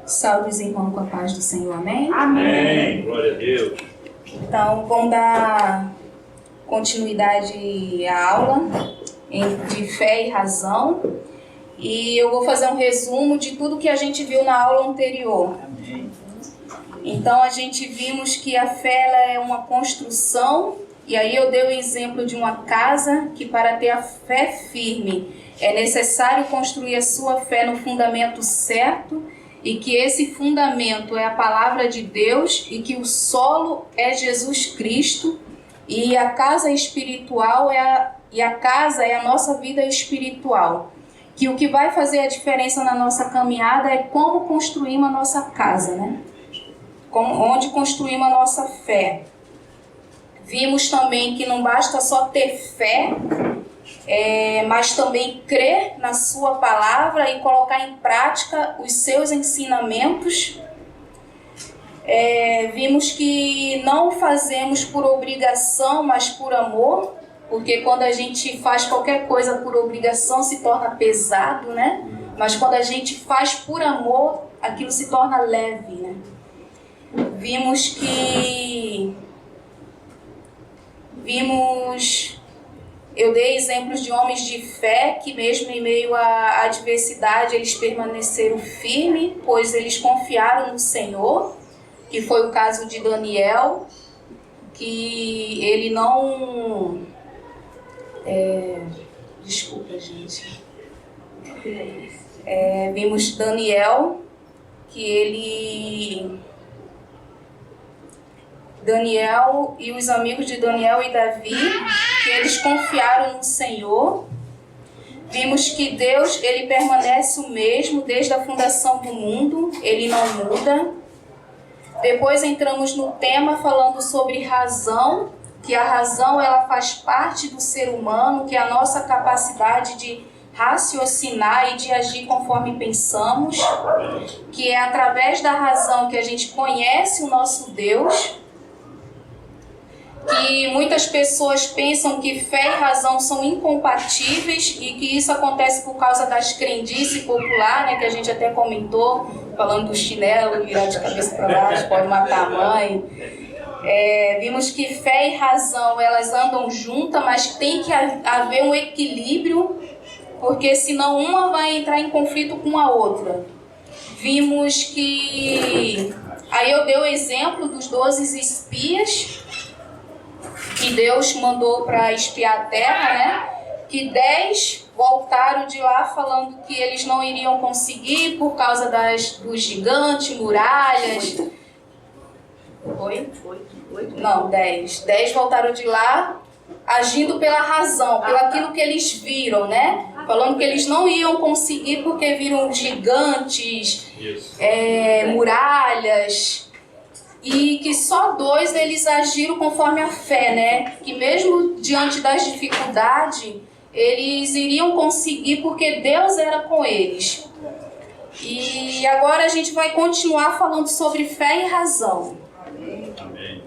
Salve os irmãos com a paz do Senhor, amém? Amém, glória a Deus. Então, vamos dar continuidade à aula de fé e razão. E eu vou fazer um resumo de tudo que a gente viu na aula anterior. Amém. Então, a gente vimos que a fé ela é uma construção. E aí eu dei o exemplo de uma casa que para ter a fé firme é necessário construir a sua fé no fundamento certo e que esse fundamento é a palavra de Deus e que o solo é Jesus Cristo e a casa espiritual a casa é a nossa vida espiritual. Que o que vai fazer a diferença na nossa caminhada é como construímos a nossa casa, né? Onde construímos a nossa fé. Vimos também que não basta só ter fé, mas também crer na sua palavra e colocar em prática os seus ensinamentos. Vimos que não fazemos por obrigação, mas por amor, porque quando a gente faz qualquer coisa por obrigação se torna pesado, né? Mas quando a gente faz por amor, aquilo se torna leve, né? Eu dei exemplos de homens de fé que mesmo em meio à adversidade eles permaneceram firmes, pois eles confiaram no Senhor, que foi o caso de Daniel, que ele não... Desculpa, gente. Vimos Daniel, Daniel e os amigos de Daniel e Davi, que eles confiaram no Senhor. Vimos que Deus, ele permanece o mesmo desde a fundação do mundo, ele não muda. Depois entramos no tema falando sobre razão, que a razão ela faz parte do ser humano, que é a nossa capacidade de raciocinar e de agir conforme pensamos, que é através da razão que a gente conhece o nosso Deus. Que muitas pessoas pensam que fé e razão são incompatíveis e que isso acontece por causa das crendices popular, né, que a gente até comentou, falando do chinelo, virar de cabeça para baixo, pode matar a mãe. Vimos que fé e razão, elas andam juntas, mas tem que haver um equilíbrio, porque senão uma vai entrar em conflito com a outra. Vimos que... Aí eu dei o exemplo dos 12 espias que Deus mandou para espiar a terra, né? Que 10 voltaram de lá falando que eles não iriam conseguir por causa dos gigantes, muralhas. Oi? Não, 10. 10 voltaram de lá agindo pela razão, pelo aquilo que eles viram, né? Falando que eles não iam conseguir porque viram gigantes, muralhas... E que só 2 eles agiram conforme a fé, né? Que mesmo diante das dificuldades, eles iriam conseguir porque Deus era com eles. E agora a gente vai continuar falando sobre fé e razão. Amém.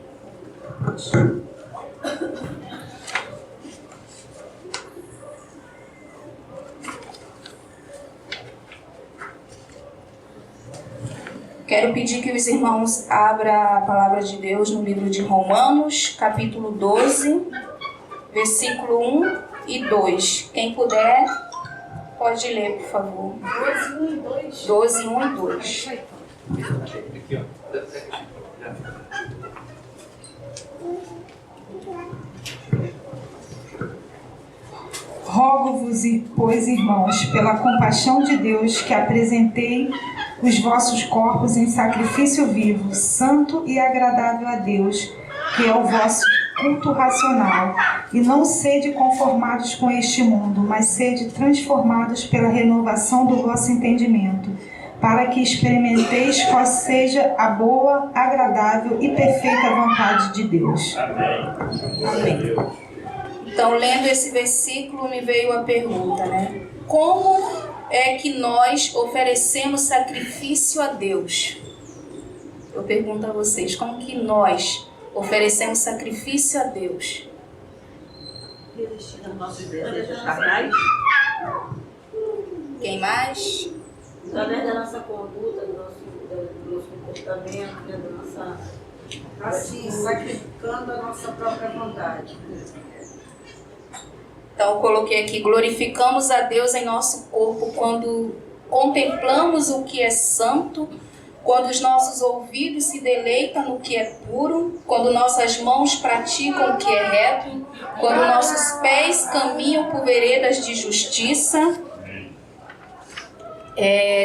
Quero pedir que os irmãos abram a palavra de Deus no livro de Romanos, capítulo 12, versículo 1 e 2. Quem puder, pode ler, por favor. 12, 1 e 2. 12, 1 e 2. Aqui, ó. Rogo-vos, pois, irmãos, pela compaixão de Deus, que apresentei os vossos corpos em sacrifício vivo, santo e agradável a Deus, que é o vosso culto racional. E não sede conformados com este mundo, mas sede transformados pela renovação do vosso entendimento, para que experimenteis qual seja a boa, agradável e perfeita vontade de Deus. Amém. Então, lendo esse versículo, me veio a pergunta, né? Como é que nós oferecemos sacrifício a Deus? Eu pergunto a vocês, como que nós oferecemos sacrifício a Deus? Resistindo aos nossos desejos carnais. Quem mais? Através da nossa conduta, do Testamento, né, da nossa... Assim, sacrificando a nossa própria vontade. Então, eu coloquei aqui: glorificamos a Deus em nosso corpo quando contemplamos o que é santo, quando os nossos ouvidos se deleitam no que é puro, quando nossas mãos praticam o que é reto, quando nossos pés caminham por veredas de justiça.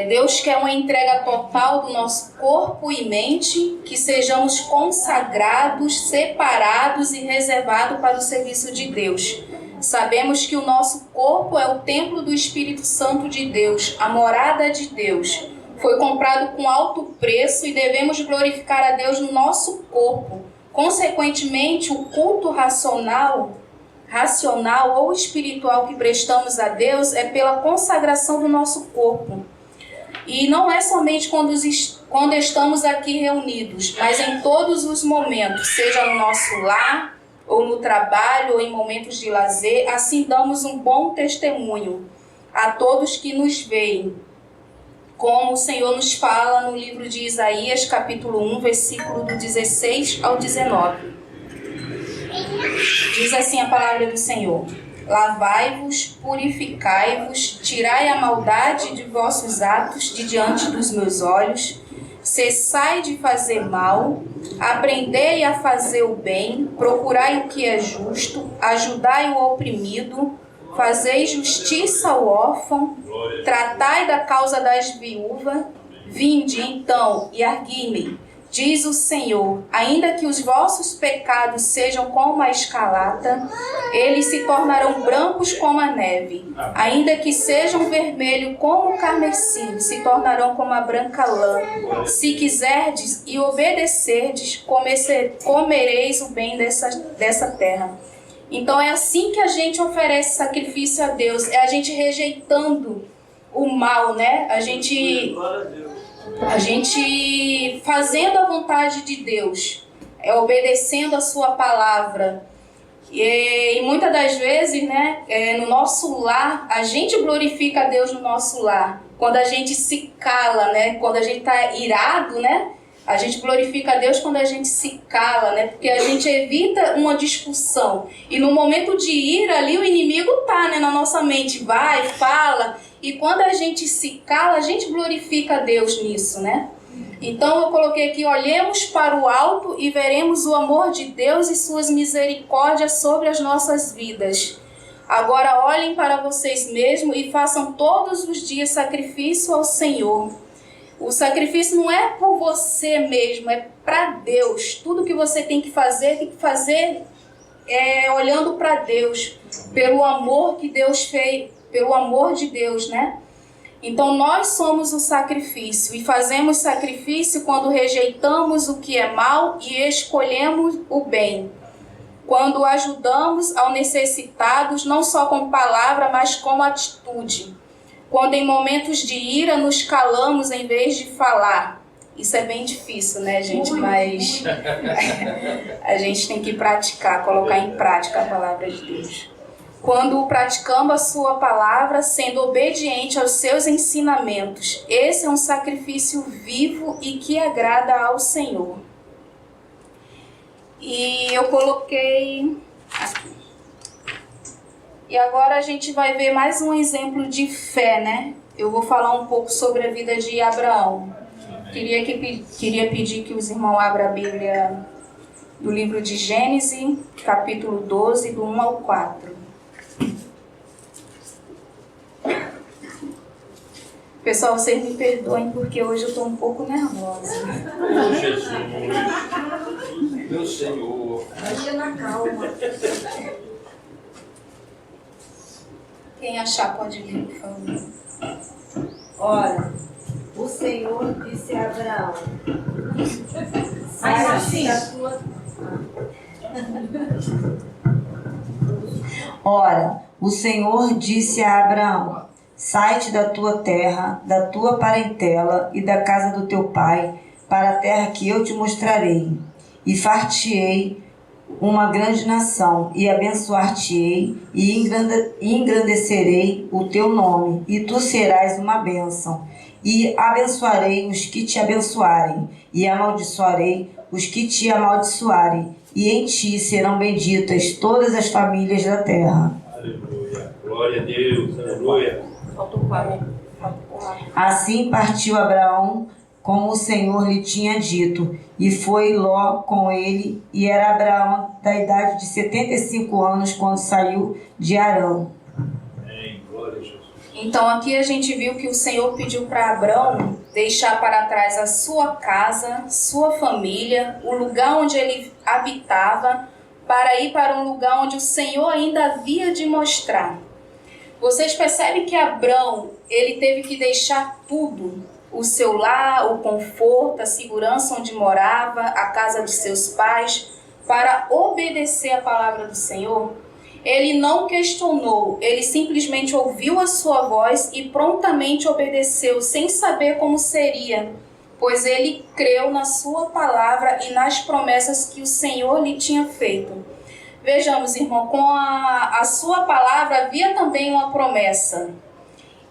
Deus quer uma entrega total do nosso corpo e mente, que sejamos consagrados, separados e reservados para o serviço de Deus. Sabemos que o nosso corpo é o templo do Espírito Santo de Deus, a morada de Deus. Foi comprado com alto preço e devemos glorificar a Deus no nosso corpo. Consequentemente, o culto racional ou espiritual que prestamos a Deus é pela consagração do nosso corpo. E não é somente quando estamos aqui reunidos, mas em todos os momentos, seja no nosso lar, ou no trabalho, ou em momentos de lazer. Assim damos um bom testemunho a todos que nos veem, como o Senhor nos fala no livro de Isaías, capítulo 1, versículo do 16 ao 19. Diz assim a palavra do Senhor: lavai-vos, purificai-vos, tirai a maldade de vossos atos de diante dos meus olhos, cessai de fazer mal, aprendei a fazer o bem, procurai o que é justo, ajudai o oprimido, fazei justiça ao órfão, tratai da causa das viúvas. Vinde então e argui-me, diz o Senhor: ainda que os vossos pecados sejam como a escarlata, eles se tornarão brancos como a neve. Ainda que sejam vermelhos como o carmesim, se tornarão como a branca lã. Se quiserdes e obedecerdes, comereis o bem dessa terra. Então é assim que a gente oferece sacrifício a Deus, é a gente rejeitando o mal, né? A gente fazendo a vontade de Deus, obedecendo a sua palavra. E muitas das vezes, né, no nosso lar, a gente glorifica a Deus no nosso lar. Quando a gente se cala, né, quando a gente está irado, né, a gente glorifica a Deus quando a gente se cala, né, porque a gente evita uma discussão. E no momento de ira ali, o inimigo tá, né, na nossa mente, vai, fala. E quando a gente se cala, a gente glorifica a Deus nisso, né? Então eu coloquei aqui: olhemos para o alto e veremos o amor de Deus e suas misericórdias sobre as nossas vidas. Agora olhem para vocês mesmos e façam todos os dias sacrifício ao Senhor. O sacrifício não é por você mesmo, é para Deus. Tudo que você tem que fazer olhando para Deus, pelo amor que Deus fez, pelo amor de Deus, né? Então nós somos o sacrifício e fazemos sacrifício quando rejeitamos o que é mal e escolhemos o bem. Quando ajudamos aos necessitados, não só com palavra, mas com atitude. Quando em momentos de ira nos calamos em vez de falar. Isso é bem difícil, né, gente? Mas a gente tem que praticar, colocar em prática a palavra de Deus. Quando praticamos a sua palavra, sendo obediente aos seus ensinamentos. Esse é um sacrifício vivo e que agrada ao Senhor. E eu coloquei aqui. E agora a gente vai ver mais um exemplo de fé, né? Eu vou falar um pouco sobre a vida de Abraão. Queria pedir que os irmãos abram a Bíblia do livro de Gênesis, capítulo 12, do 1 ao 4. Pessoal, vocês me perdoem porque hoje eu estou um pouco nervosa. Oh, Jesus, meu Senhor. Maria na calma. Quem achar pode ler, por favor. Ora, o Senhor disse a Abraão: Mas assim, da tua... Ora, o Senhor disse a Abraão: sai-te da tua terra, da tua parentela e da casa do teu pai, para a terra que eu te mostrarei, e far-te-ei uma grande nação, e abençoar-te-ei, e engrandecerei o teu nome, e tu serás uma bênção. E abençoarei os que te abençoarem, e amaldiçoarei os que te amaldiçoarem, e em ti serão benditas todas as famílias da terra. Aleluia. Glória a Deus. Aleluia. Faltou 4. Assim partiu Abraão, como o Senhor lhe tinha dito, e foi Ló com ele, e era Abraão da idade de 75 anos quando saiu de Harã. Amém. Glória a Jesus. Então aqui a gente viu que o Senhor pediu para Abrão deixar para trás a sua casa, sua família, o lugar onde ele habitava, para ir para um lugar onde o Senhor ainda havia de mostrar. Vocês percebem que Abrão, ele teve que deixar tudo, o seu lar, o conforto, a segurança onde morava, a casa de seus pais, para obedecer a palavra do Senhor? Ele não questionou, ele simplesmente ouviu a sua voz e prontamente obedeceu, sem saber como seria, pois ele creu na sua palavra e nas promessas que o Senhor lhe tinha feito. Vejamos, irmão, com a sua palavra havia também uma promessa.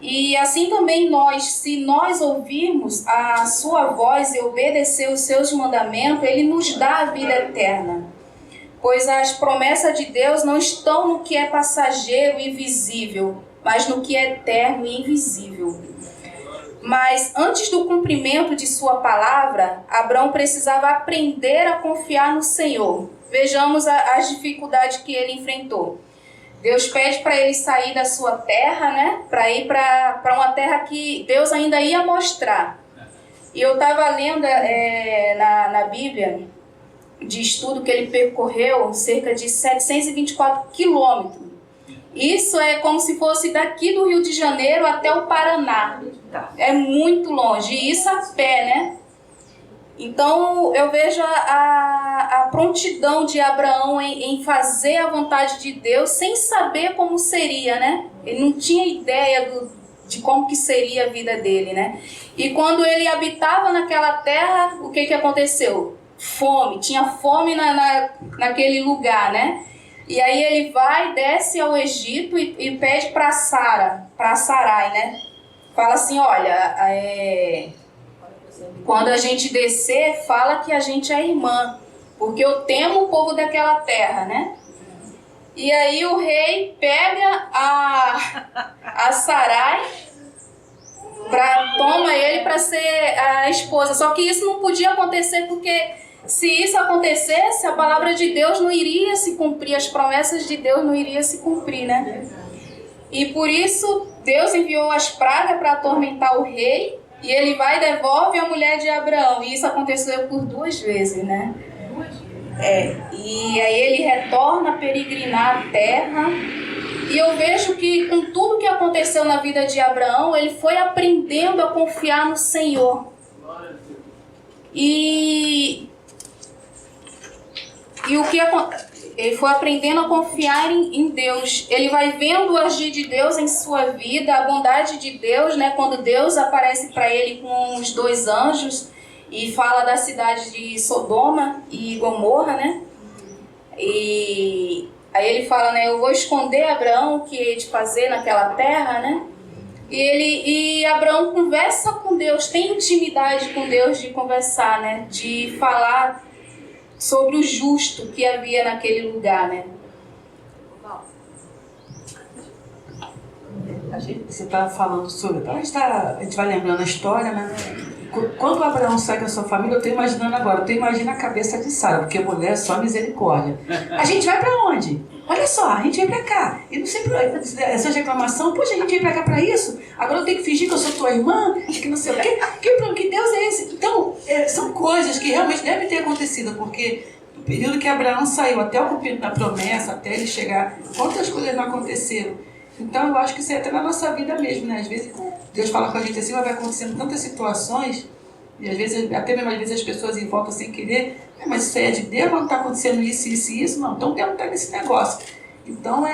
E assim também nós, se nós ouvirmos a sua voz e obedecer os seus mandamentos, ele nos dá a vida eterna. Pois as promessas de Deus não estão no que é passageiro e visível, mas no que é eterno e invisível. Mas antes do cumprimento de sua palavra, Abrão precisava aprender a confiar no Senhor. Vejamos as dificuldades que ele enfrentou. Deus pede para ele sair da sua terra, né? Para ir para uma terra que Deus ainda ia mostrar. E eu estava lendo na Bíblia, de estudo, que ele percorreu cerca de 724 quilômetros. Isso é como se fosse daqui do Rio de Janeiro até o Paraná. É muito longe, e isso a pé, né? Então eu vejo a prontidão de Abraão em fazer a vontade de Deus sem saber como seria, né? Ele não tinha ideia de como que seria a vida dele, né? E quando ele habitava naquela terra, o que aconteceu? Fome, tinha fome naquele lugar, né? E aí ele vai, desce ao Egito e pede para Sarai, né? Fala assim, olha, quando a gente descer, fala que a gente é irmã, porque eu temo o povo daquela terra, né? E aí o rei pega a Sarai, toma ele para ser a esposa. Só que isso não podia acontecer, porque se isso acontecesse, a palavra de Deus não iria se cumprir, as promessas de Deus não iriam se cumprir, né? E por isso Deus enviou as pragas para atormentar o rei, e ele vai e devolve a mulher de Abraão. E isso aconteceu por 2 vezes, né? E aí ele retorna a peregrinar a terra. E eu vejo que com tudo que aconteceu na vida de Abraão, ele foi aprendendo a confiar no Senhor. E o que ele foi aprendendo a confiar em Deus. Ele vai vendo o agir de Deus em sua vida, a bondade de Deus, né? Quando Deus aparece para ele com os 2 anjos e fala da cidade de Sodoma e Gomorra, né? E aí ele fala, né? Eu vou esconder Abraão o que hei de fazer naquela terra, né? E Abraão conversa com Deus, tem intimidade com Deus de conversar, né? De falar sobre o justo que havia naquele lugar, né? Você está falando sobre... A gente vai lembrando a história, né? Quando Abraão sai com a sua família, eu estou imaginando agora, eu imagino a cabeça de Sara, porque mulher é só misericórdia. A gente vai para onde? Olha só, a gente vem para cá. E não sei essa reclamação, poxa, a gente vem para cá para isso? Agora eu tenho que fingir que eu sou tua irmã, que não sei o quê. Que Deus é esse? Então, são coisas que realmente devem ter acontecido, porque no período que Abraão saiu, até o cumprimento da promessa, até ele chegar, quantas coisas não aconteceram? Então, eu acho que isso é até na nossa vida mesmo, né? Às vezes, Deus fala com a gente assim, mas vai acontecendo tantas situações, e às vezes, até mesmo às vezes as pessoas em volta sem querer, mas isso é de Deus, não está acontecendo isso, isso e isso, não. Então, Deus não está nesse negócio. Então,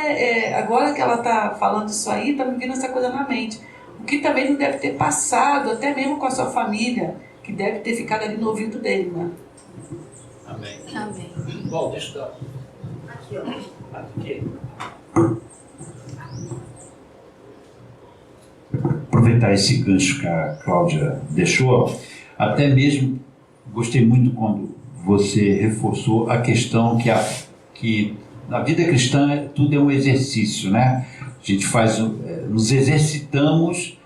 agora que ela está falando isso aí, está me vindo essa coisa na mente. O que também não deve ter passado, até mesmo com a sua família, que deve ter ficado ali no ouvido dele, né? Amém. Amém. Bom, deixa eu dar. Aqui, ó. Aqui. Aproveitar esse gancho que a Cláudia deixou, até mesmo Gostei muito quando você reforçou a questão que na vida cristã tudo é um exercício, né? A gente nos exercitamos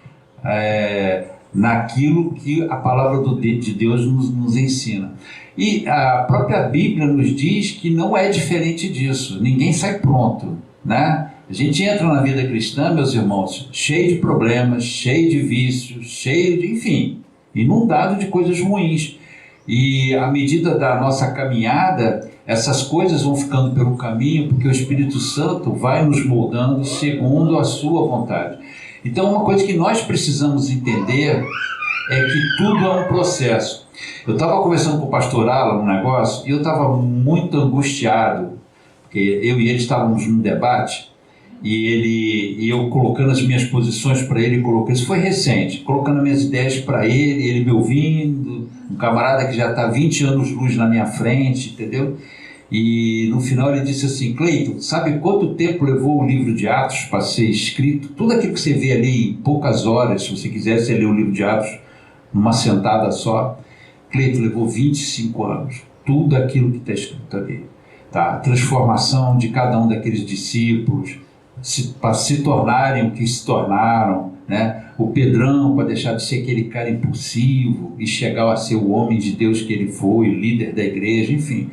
naquilo que a palavra de Deus nos ensina. E a própria Bíblia nos diz que não é diferente disso. Ninguém sai pronto, né? A gente entra na vida cristã, meus irmãos, cheio de problemas, cheio de vícios, cheio de, enfim, inundado de coisas ruins. E à medida da nossa caminhada, essas coisas vão ficando pelo caminho, porque o Espírito Santo vai nos moldando segundo a sua vontade. Então, uma coisa que nós precisamos entender é que tudo é um processo. Eu estava conversando com o pastor Alan um negócio, e eu estava muito angustiado, porque eu e ele estávamos num debate, e eu colocando as minhas posições para ele, isso foi recente, colocando as minhas ideias para ele me ouvindo, um camarada que já está 20 anos luz na minha frente, entendeu? E no final ele disse assim: Cleiton, sabe quanto tempo levou o livro de Atos para ser escrito? Tudo aquilo que você vê ali em poucas horas, se você quisesse ler o livro de Atos numa sentada só, Cleiton, levou 25 anos. Tudo aquilo que está escrito ali, tá? A transformação de cada um daqueles discípulos para se tornarem o que se tornaram, né? O Pedrão, para deixar de ser aquele cara impulsivo e chegar a ser o homem de Deus que ele foi, o líder da igreja, enfim.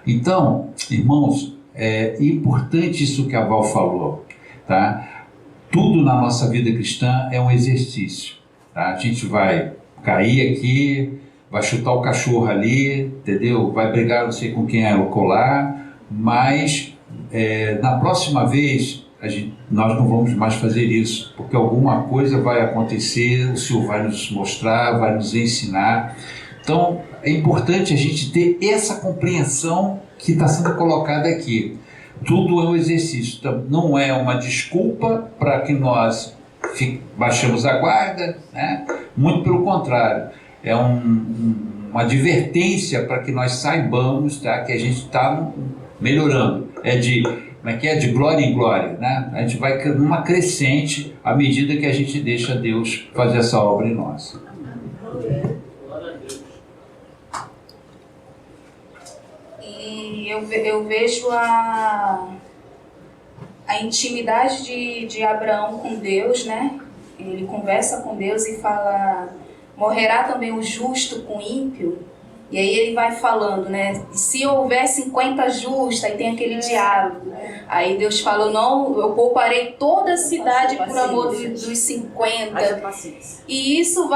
Então, irmãos, é importante isso que a Val falou, tá? Tudo na nossa vida cristã é um exercício, tá? A gente vai cair aqui, vai chutar o cachorro ali, entendeu? Vai brigar não sei com quem é o colar, mas na próxima vez nós não vamos mais fazer isso, porque alguma coisa vai acontecer, o Senhor vai nos mostrar, vai nos ensinar. Então, é importante a gente ter essa compreensão que está sendo colocada aqui. Tudo é um exercício, então, não é uma desculpa para que nós baixemos a guarda, né? Muito pelo contrário, é uma advertência para que nós saibamos, tá, que a gente está melhorando. De glória em glória, né? A gente vai numa crescente à medida que a gente deixa Deus fazer essa obra em nós. E eu vejo a intimidade de Abraão com Deus, né? Ele conversa com Deus e fala: morrerá também o justo com o ímpio? E aí ele vai falando, né? Se houver 50 justos, aí tem aquele diálogo. Aí Deus fala: não, eu pouparei toda a cidade por amor dos 50. E isso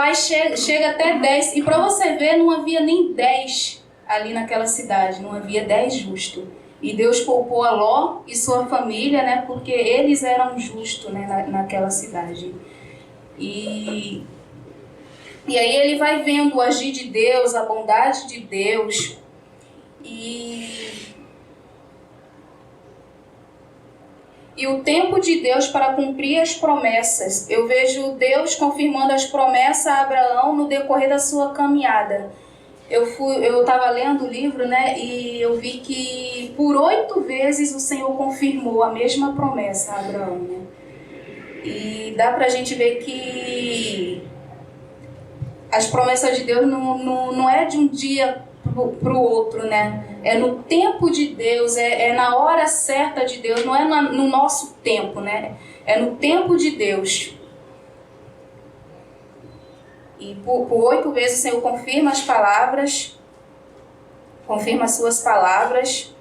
chega até 10. E para você ver, não havia nem 10 ali naquela cidade. Não havia 10 justos. E Deus poupou a Ló e sua família, né? Porque eles eram justos, né, naquela cidade. E aí ele vai vendo o agir de Deus, a bondade de Deus. E o tempo de Deus para cumprir as promessas. Eu vejo Deus confirmando as promessas a Abraão no decorrer da sua caminhada. Eu estava lendo o livro, né, e eu vi que por 8 vezes o Senhor confirmou a mesma promessa a Abraão, né? E dá pra gente ver que as promessas de Deus não é de um dia pro outro, né? É no tempo de Deus, é na hora certa de Deus, não é no nosso tempo, né? É no tempo de Deus. E por 8 vezes o Senhor confirma as palavras, confirma as suas palavras.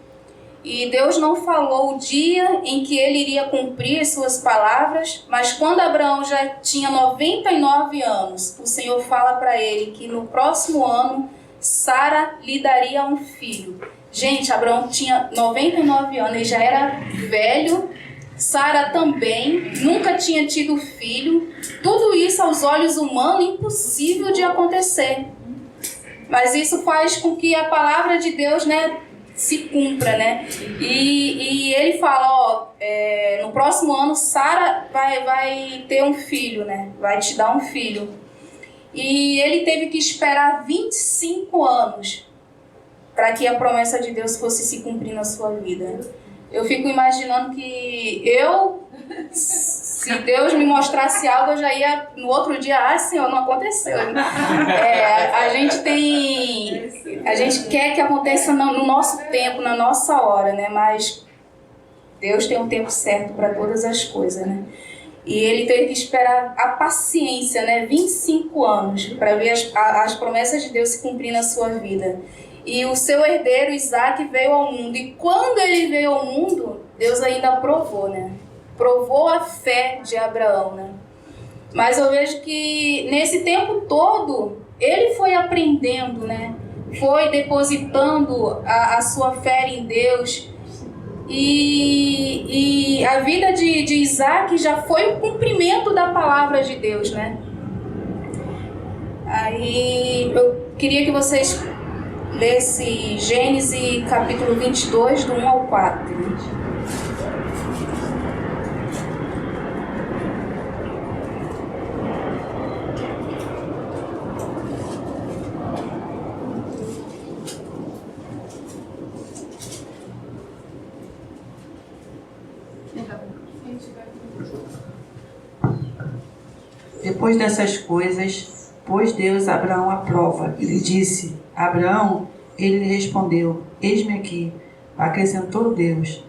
E Deus não falou o dia em que ele iria cumprir as suas palavras, mas quando Abraão já tinha 99 anos, o Senhor fala para ele que no próximo ano Sara lhe daria um filho. Gente, Abraão tinha 99 anos, ele já era velho, Sara também, nunca tinha tido filho. Tudo isso aos olhos humanos impossível de acontecer. Mas isso faz com que a palavra de Deus, né, se cumpra, né? E ele fala, no próximo ano Sara vai ter um filho, né? Vai te dar um filho. E ele teve que esperar 25 anos para que a promessa de Deus fosse se cumprir na sua vida. Eu fico imaginando que Se Deus me mostrasse algo, eu já ia no outro dia, Senhor, não aconteceu. A gente quer que aconteça no nosso tempo, na nossa hora, né? Mas Deus tem um tempo certo para todas as coisas, né? E ele teve que esperar a paciência, né? 25 anos, para ver as promessas de Deus se cumprir na sua vida. E o seu herdeiro, Isaac, veio ao mundo. E quando ele veio ao mundo, Deus ainda provou, né? Provou a fé de Abraão, né? Mas eu vejo que nesse tempo todo, ele foi aprendendo, né? Foi depositando a sua fé em Deus. E a vida de Isaac já foi o cumprimento da palavra de Deus, né? Aí eu queria que vocês lessem Gênesis capítulo 22, do 1 ao 4. Depois dessas coisas, pôs Deus a Abraão à prova e lhe disse: Abraão, ele lhe respondeu: Eis-me aqui. Acrescentou Deus: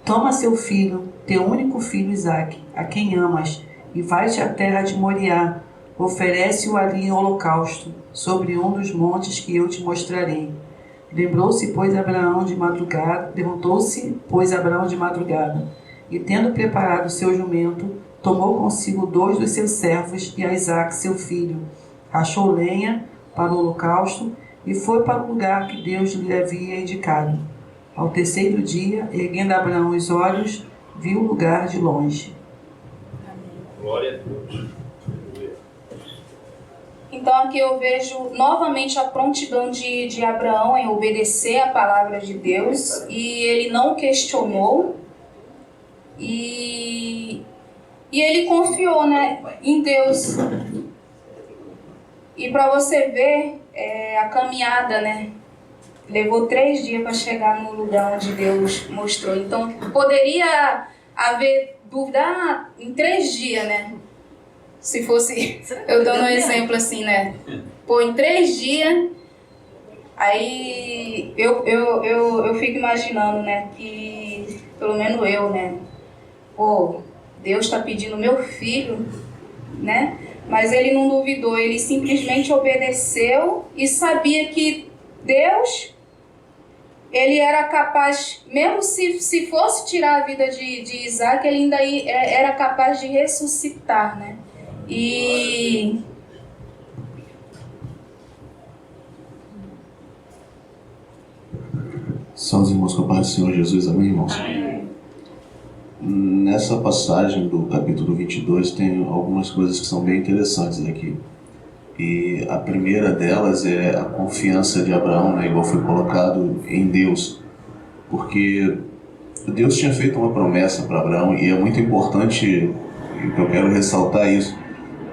Toma seu filho, teu único filho Isaque, a quem amas, e vai-te à terra de Moriá. Oferece-o ali em holocausto, sobre um dos montes que eu te mostrarei. Levantou-se, pois, Abraão de madrugada, e tendo preparado seu jumento, tomou consigo 2 dos seus servos e a Isaque, seu filho. Achou lenha para o holocausto e foi para o lugar que Deus lhe havia indicado. Ao terceiro dia, erguendo Abraão os olhos, viu o lugar de longe. Glória a Deus. Então aqui eu vejo novamente a prontidão de Abraão em obedecer a palavra de Deus, e ele não questionou, e ele confiou, né, em Deus. E para você ver a caminhada, né, levou 3 dias para chegar no lugar onde Deus mostrou. Então poderia haver dúvida em 3 dias, né? Se fosse, eu dando um exemplo assim, né? Pô, em 3 dias, aí eu fico imaginando, né? Que, pelo menos eu, né? Pô, Deus está pedindo meu filho, né? Mas ele não duvidou, ele simplesmente obedeceu e sabia que Deus, ele era capaz, mesmo se fosse tirar a vida de Isaac, ele ainda era capaz de ressuscitar, né? E São os irmãos com a paz do Senhor Jesus, amém, irmãos? Nessa passagem do capítulo 22 tem algumas coisas que são bem interessantes aqui. E a primeira delas é a confiança de Abraão, né, igual foi colocado em Deus. Porque Deus tinha feito uma promessa para Abraão, e é muito importante, e eu quero ressaltar isso,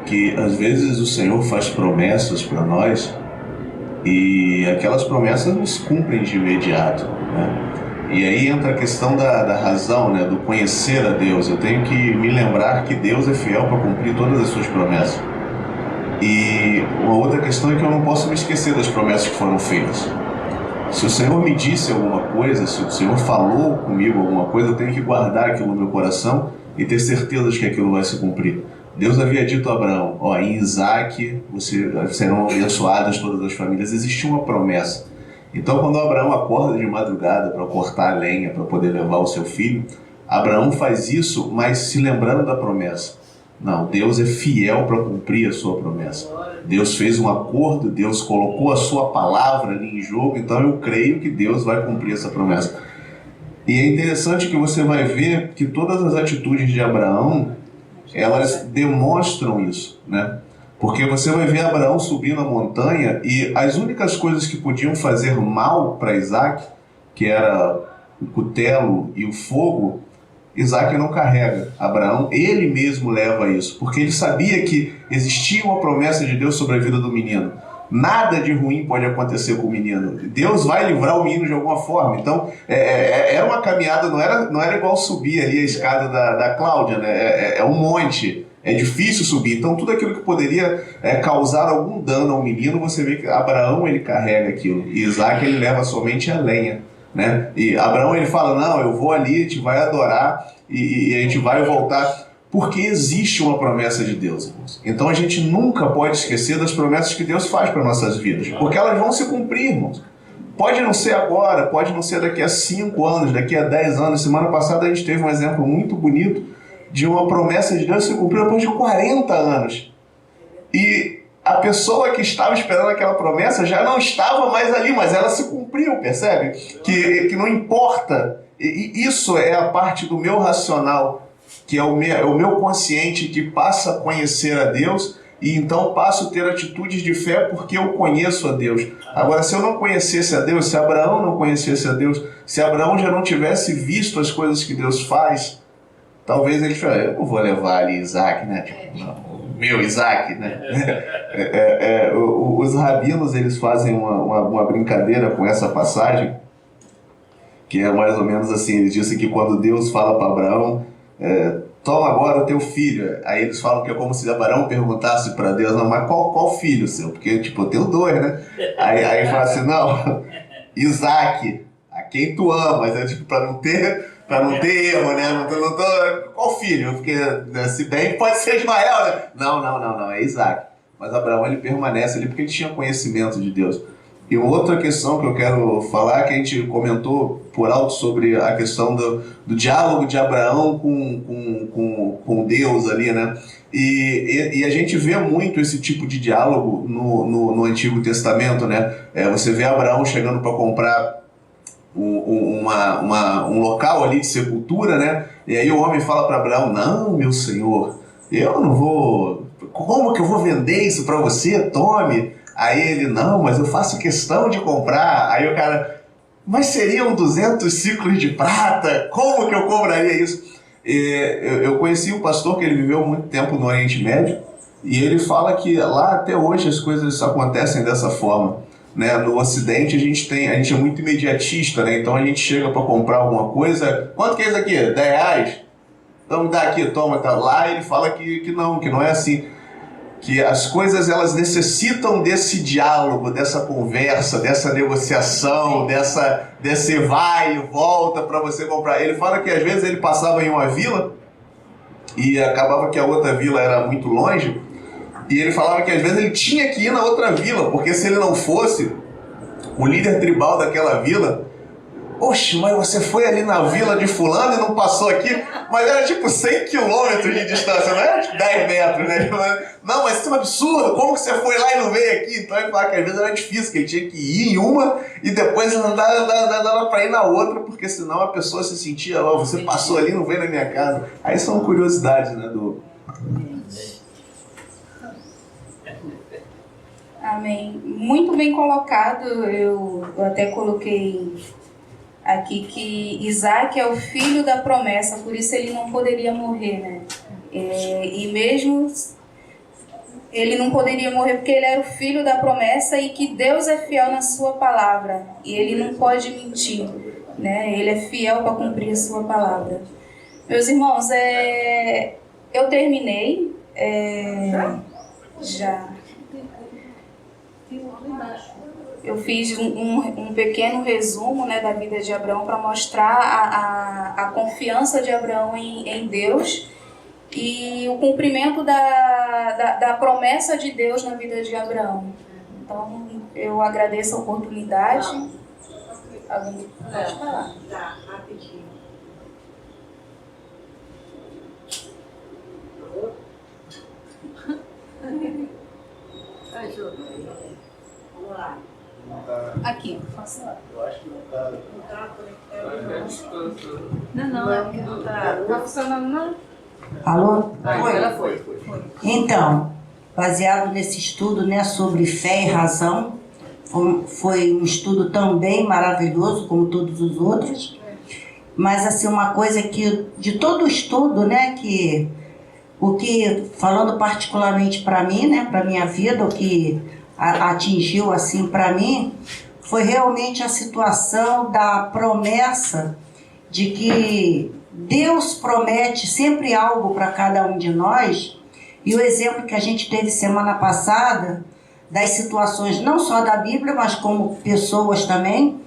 que às vezes o Senhor faz promessas para nós e aquelas promessas nos cumprem de imediato, né? E aí entra a questão da razão, né? Do conhecer a Deus. Eu tenho que me lembrar que Deus é fiel para cumprir todas as suas promessas. E uma outra questão é que eu não posso me esquecer das promessas que foram feitas. Se o Senhor me disse alguma coisa, se o Senhor falou comigo alguma coisa, eu tenho que guardar aquilo no meu coração e ter certeza de que aquilo vai se cumprir. Deus havia dito a Abraão, em Isaque serão abençoadas todas as famílias. Existia uma promessa. Então, quando Abraão acorda de madrugada para cortar a lenha, para poder levar o seu filho, Abraão faz isso, mas se lembrando da promessa. Não, Deus é fiel para cumprir a sua promessa. Deus fez um acordo, Deus colocou a sua palavra ali em jogo, então eu creio que Deus vai cumprir essa promessa. E é interessante que você vai ver que todas as atitudes de Abraão, elas demonstram isso, né? Porque você vai ver Abraão subindo a montanha e as únicas coisas que podiam fazer mal para Isaac, que era o cutelo e o fogo, Isaac não carrega. Abraão, ele mesmo leva isso, porque ele sabia que existia uma promessa de Deus sobre a vida do menino. Nada de ruim pode acontecer com o menino. Deus vai livrar o menino de alguma forma. Então, era uma caminhada, não era igual subir ali a escada da Cláudia, né? É um monte, é difícil subir. Então, tudo aquilo que poderia causar algum dano ao menino, você vê que Abraão, ele carrega aquilo. E Isaac, ele leva somente a lenha, né? E Abraão, ele fala, não, eu vou ali, a gente vai adorar e a gente vai voltar. Porque existe uma promessa de Deus, irmãos. Então a gente nunca pode esquecer das promessas que Deus faz para nossas vidas. Porque elas vão se cumprir, irmãos. Pode não ser agora, pode não ser daqui a 5 anos, daqui a 10 anos. Semana passada a gente teve um exemplo muito bonito de uma promessa de Deus que se cumpriu depois de 40 anos. E a pessoa que estava esperando aquela promessa já não estava mais ali, mas ela se cumpriu, percebe? Que não importa. E isso é a parte do meu racional, que é o meu consciente que passa a conhecer a Deus e então passo a ter atitudes de fé porque eu conheço a Deus. Agora, se eu não conhecesse a Deus, se Abraão não conhecesse a Deus, se Abraão já não tivesse visto as coisas que Deus faz, talvez ele falasse, eu não vou levar ali Isaac, né? Tipo, não, o meu Isaac, né? Os rabinos, eles fazem uma brincadeira com essa passagem, que é mais ou menos assim, eles dizem que quando Deus fala para Abraão, toma agora o teu filho. Aí eles falam que é como se Abraão perguntasse para Deus, não, mas qual filho seu? Porque, tipo, eu tenho 2, né? Aí fala assim, não, Isaac, a quem tu amas, tipo, para não ter erro, né? Não tô, qual filho? Porque, se bem, pode ser Ismael, né? Não, é Isaac. Mas Abraão, ele permanece ali porque ele tinha conhecimento de Deus. E uma outra questão que eu quero falar, que a gente comentou por alto sobre a questão do diálogo de Abraão com Deus ali, né? E a gente vê muito esse tipo de diálogo no Antigo Testamento, né? Você vê Abraão chegando para comprar um local ali de sepultura, né? E aí o homem fala para Abraão, não, meu senhor, eu não vou... Como que eu vou vender isso para você? Tome... Aí ele, não, mas eu faço questão de comprar. Aí o cara, mas seriam 200 ciclos de prata? Como que eu cobraria isso? Eu conheci um pastor que ele viveu muito tempo no Oriente Médio e ele fala que lá até hoje as coisas acontecem dessa forma, né? No Ocidente a gente é muito imediatista, né? Então a gente chega para comprar alguma coisa, quanto que é isso aqui? 10 reais? Então me dá aqui, toma, tá. Lá ele fala que não é assim. Que as coisas, elas necessitam desse diálogo, dessa conversa, dessa negociação, desse vai e volta para você comprar. Ele fala que às vezes ele passava em uma vila e acabava que a outra vila era muito longe, e ele falava que às vezes ele tinha que ir na outra vila, porque se ele não fosse, o líder tribal daquela vila, oxe, mas você foi ali na vila de fulano e não passou aqui? Mas era tipo 100 quilômetros de distância, não era tipo 10 metros, né? Não, mas isso é um absurdo, como que você foi lá e não veio aqui? Então ele fala que às vezes era difícil, que ele tinha que ir em uma e depois andar para ir na outra, porque senão a pessoa se sentia, você passou ali e não veio na minha casa. Aí são curiosidades, né, Amém. Muito bem colocado, eu até coloquei aqui que Isaac é o filho da promessa, por isso ele não poderia morrer, né? E mesmo ele não poderia morrer porque ele era o filho da promessa e que Deus é fiel na sua palavra e ele não pode mentir, né? Ele é fiel para cumprir a sua palavra. Meus irmãos, eu terminei já. Eu fiz um pequeno resumo, né, da vida de Abraão para mostrar a confiança de Abraão em Deus e o cumprimento da promessa de Deus na vida de Abraão. Então, eu agradeço a oportunidade. Alguém pode falar? Tá, rapidinho. Ajuda. Vamos lá. Aqui, faça lá. Eu acho que não está. Não, é porque não tá funcionando, não. Alô? Ela foi. Então, baseado nesse estudo, né, sobre fé e razão, foi um estudo também maravilhoso, como todos os outros, mas assim, uma coisa que, de todo o estudo, né, falando particularmente para mim, né, para minha vida, atingiu assim para mim foi realmente a situação da promessa de que Deus promete sempre algo para cada um de nós. E o exemplo que a gente teve semana passada, das situações não só da Bíblia, mas como pessoas também,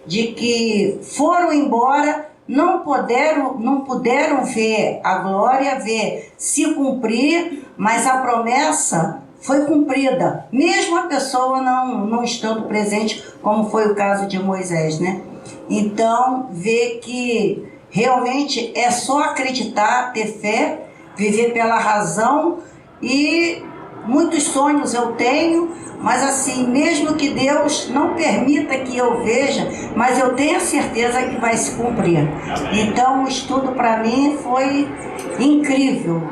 de que foram embora, não puderam ver a glória, ver se cumprir, mas a promessa foi cumprida, mesmo a pessoa não estando presente, como foi o caso de Moisés, né? Então, ver que realmente é só acreditar, ter fé, viver pela razão. E muitos sonhos eu tenho, mas assim, mesmo que Deus não permita que eu veja, mas eu tenho a certeza que vai se cumprir. Então o estudo para mim foi incrível,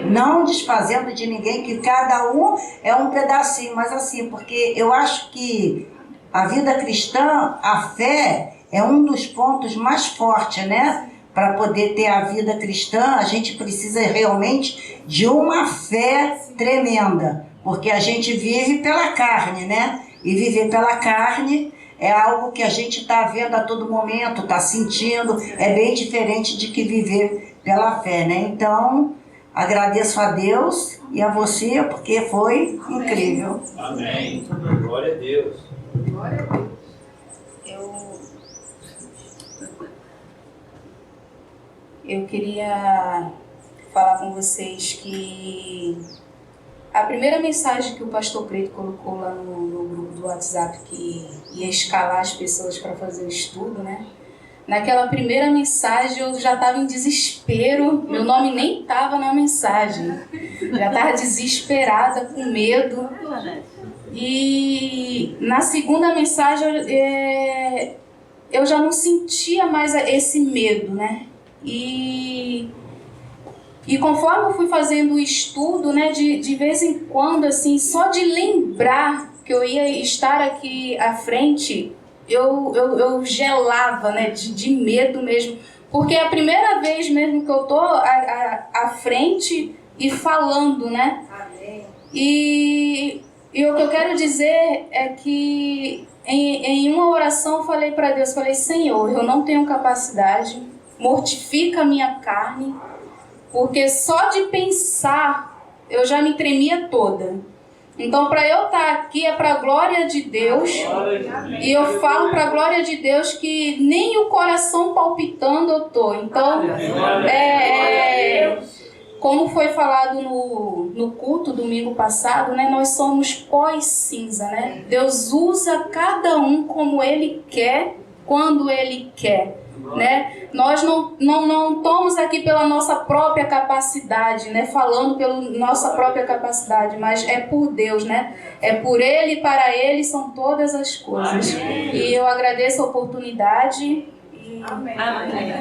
não desfazendo de ninguém, que cada um é um pedacinho, mas assim, porque eu acho que a vida cristã, a fé, é um dos pontos mais fortes, né? Para poder ter a vida cristã, a gente precisa realmente de uma fé tremenda, porque a gente vive pela carne, né? E viver pela carne é algo que a gente está vendo a todo momento, está sentindo, é bem diferente de que viver pela fé, né? Então, agradeço a Deus e a você, porque foi incrível. Amém. Glória a Deus. Glória a Deus. Eu queria falar com vocês que a primeira mensagem que o pastor Preto colocou lá no grupo do WhatsApp, que ia escalar as pessoas para fazer o estudo, né? Naquela primeira mensagem eu já estava em desespero, meu nome nem estava na mensagem, já estava desesperada, com medo. E na segunda mensagem eu já não sentia mais esse medo, né? E conforme eu fui fazendo o estudo, né, de vez em quando, assim, só de lembrar que eu ia estar aqui à frente, eu gelava, né, de medo mesmo. Porque é a primeira vez mesmo que eu tô à frente e falando, né? E o que eu quero dizer é que em uma oração eu falei para Deus, falei: Senhor, eu não tenho capacidade, mortifica a minha carne, porque só de pensar eu já me tremia toda. Então, para eu estar aqui é para a glória de Deus. E eu falo para a glória de Deus que nem o coração palpitando eu tô. Então, como foi falado no culto domingo passado, né, nós somos pó e cinza, né? Deus usa cada um como Ele quer, quando Ele quer. Né? Nós não estamos aqui pela nossa própria capacidade, né? Falando pela nossa própria capacidade, mas é por Deus, né? É por Ele e para Ele são todas as coisas. E eu agradeço a oportunidade. Amém. Amém.